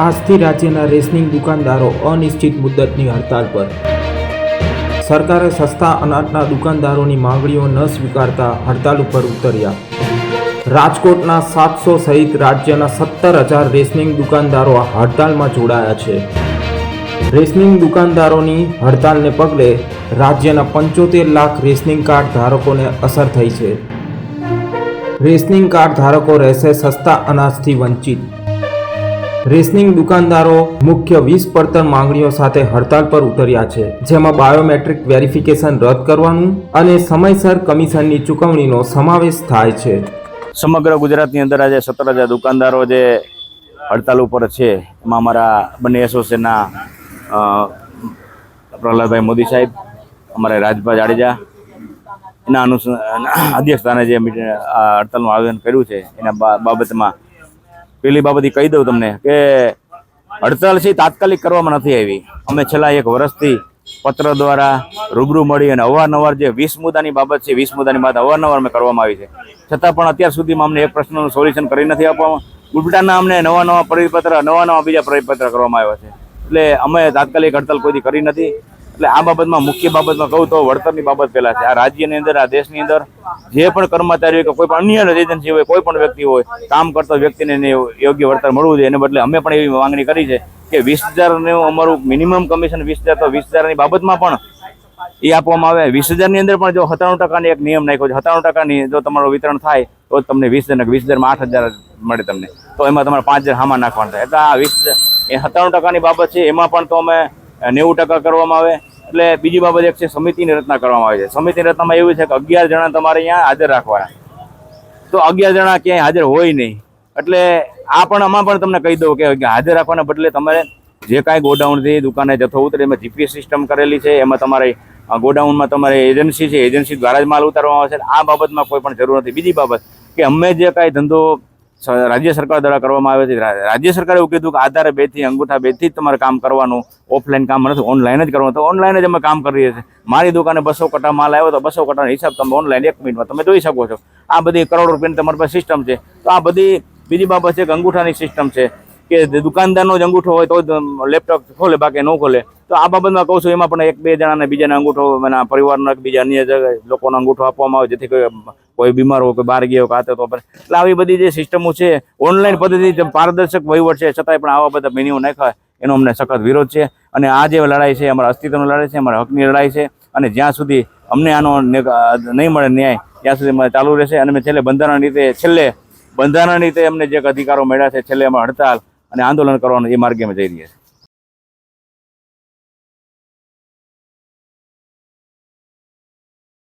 આજથી રાજ્યના રેશનિંગ દુકાનદારો અનિશ્ચિત મુદ્દતની હડતાલ પર। સરકારે સસ્તા અનાજના દુકાનદારોની માંગણીઓ ન સ્વીકારતા હડતાલ ઉપર ઉતર્યા। રાજકોટના 700 સહિત રાજ્યના 17,000 રેશનિંગ દુકાનદારો હડતાલમાં જોડાયા છે। રેશનિંગ દુકાનદારોની હડતાલને પગલે રાજ્યના 75 લાખ રેશનિંગ કાર્ડ ધારકોને અસર થઈ છે। રેશનિંગ કાર્ડ ધારકો રહેશે સસ્તા અનાજથી વંચિત। રેશનિંગ દુકાનદારો મુખ્ય 20 પડતર માંગણીઓ સાથે હડતાલ પર ઉતર્યા છે, જેમાં બાયોમેટ્રિક વેરિફિકેશન રદ કરવાનું અને સમયસર કમિશનની ચૂકવણીનો સમાવેશ થાય છે। સમગ્ર ગુજરાતની અંદર આજે 17,000 દુકાનદારો જે હડતાલ ઉપર છે, એમાં અમારા બંને એસોસિએશનના પ્રહલાદભાઈ મોદી સાહેબ, અમારા રાજભાઈ જાડેજા એના અધ્યક્ષસ્થાને જે હડતાલનું આયોજન કર્યું છે, એના બાબતમાં પહેલી બાબત કહી દઉં તમને કે હડતાલ છે તાત્કાલિક કરવામાં નથી આવી। અમે છેલ્લા 1 વર્ષથી પત્ર દ્વારા રૂબરૂ મળી અને અવારનવાર જે 20 મુદ્દાની બાબત છે, 20 મુદ્દાની બાબત અવારનવાર અમે કરવામાં આવી છે, છતાં પણ અત્યાર સુધીમાં અમને એક પ્રશ્નનું સોલ્યુશન કરી નથી આપવામાં। ઉલટાના અમને નવા બીજા પરિપત્ર કરવામાં આવ્યા છે, એટલે અમે તાત્કાલિક હડતાલ કોઈથી કરી નથી। એટલે આ બાબતમાં મુખ્ય બાબતમાં કહું તો વળતરની બાબત પહેલા છે। આ રાજ્યની અંદર, આ દેશની અંદર જે પણ કર્મચારી હોય કે કોઈ પણ અન્ય એજન્સી હોય, કોઈ પણ વ્યક્તિ હોય, કામ કરતો વ્યક્તિને યોગ્ય વળતર મળવું જોઈએ। એને બદલે અમે પણ એવી માંગણી કરી છે કે 20,000નું અમારું મિનિમમ કમિશન 20,000, તો 20,000ની બાબતમાં પણ એ આપવામાં આવે। 20,000ની અંદર પણ જો 97% એક નિયમ નાખ્યો છે, 97% જો તમારું વિતરણ થાય તો જ તમને 20,000, 20,000માં 8,000 મળે તમને, તો એમાં તમારે 5,000 હામાં નાખવાના થાય। એટલે આ 97%ની બાબત છે, એમાં પણ તો અમે 90% કરવામાં આવે। એટલે બીજી બાબત એક છે સમિતિની રચના કરવામાં આવે છે। સમિતિની રચનામાં એવું છે કે 11 જણા તમારે અહીંયા હાજર રાખવાના, તો 11 જણા ક્યાંય હાજર હોય નહીં। એટલે આ પણ આમાં પણ તમને કહી દઉં કે હાજર રાખવાના બદલે તમારે જે કાંઈ ગોડાઉનથી દુકાને જથ્થો ઉતરે એમાં જીપીએસ સિસ્ટમ કરેલી છે, એમાં તમારે ગોડાઉનમાં તમારે એજન્સી છે, એજન્સી દ્વારા જ માલ ઉતારવામાં આવે છે। આ બાબતમાં કોઈ પણ જરૂર નથી। બીજી બાબત કે અમે જે કાંઈ ધંધો રાજ્ય સરકાર દ્વારા કરવામાં આવે છે, રાજ્ય સરકારે એવું કીધું કે આધારે 2થી અંગૂઠા 2થી જ તમારે કામ કરવાનું, ઓફલાઈન કામ નથી, ઓનલાઈન જ કરવાનું, તો ઓનલાઈન જ અમે કામ કરીએ છીએ। મારી દુકાને 200 કટ્ટા માલ આવ્યો તો 200 કટ્ટાનો હિસાબ તમે ઓનલાઈન 1 મિનિટમાં તમે જોઈ શકો છો। આ બધી કરોડો રૂપિયાની તમારી પાસે સિસ્ટમ છે। તો આ બધી બીજી બાબત છે કે અંગૂઠાની સિસ્ટમ છે કે દુકાનદારનો જ અંગૂઠો હોય તો જ લેપટોપ ખોલે, બાકી ન ખોલે। તો આ બાબતમાં કહું છું, એમાં પણ 1-2 જણાને બીજાને અંગૂઠો, એના પરિવારનો બીજા અન્ય લોકોનો અંગૂઠો આપવામાં આવે, જેથી કોઈ બીમાર હોય, કોઈ બહાર ગયો કાતે તો પણ। એટલે આવી બધી જે સિસ્ટમો છે, ઓનલાઈન પદ્ધતિ પારદર્શક વહીવટ છે, છતાંય પણ આવા બધા મિનિમમ નાખ્યા, એનો અમને સખત વિરોધ છે। અને આ જે લડાઈ છે, અમારા અસ્તિત્વની લડાઈ છે, અમારા હકની લડાઈ છે, અને જ્યાં સુધી અમને આનો નહીં મળે ન્યાય, ત્યાં સુધી અમારે ચાલુ રહેશે। અને અમે બંધારણ રીતે અમને જે અધિકારો મળ્યા છે, છેલ્લે અમે હડતાલ અને આંદોલન કરવાનું એ માર્ગે અમે જઈ રહ્યા છીએ।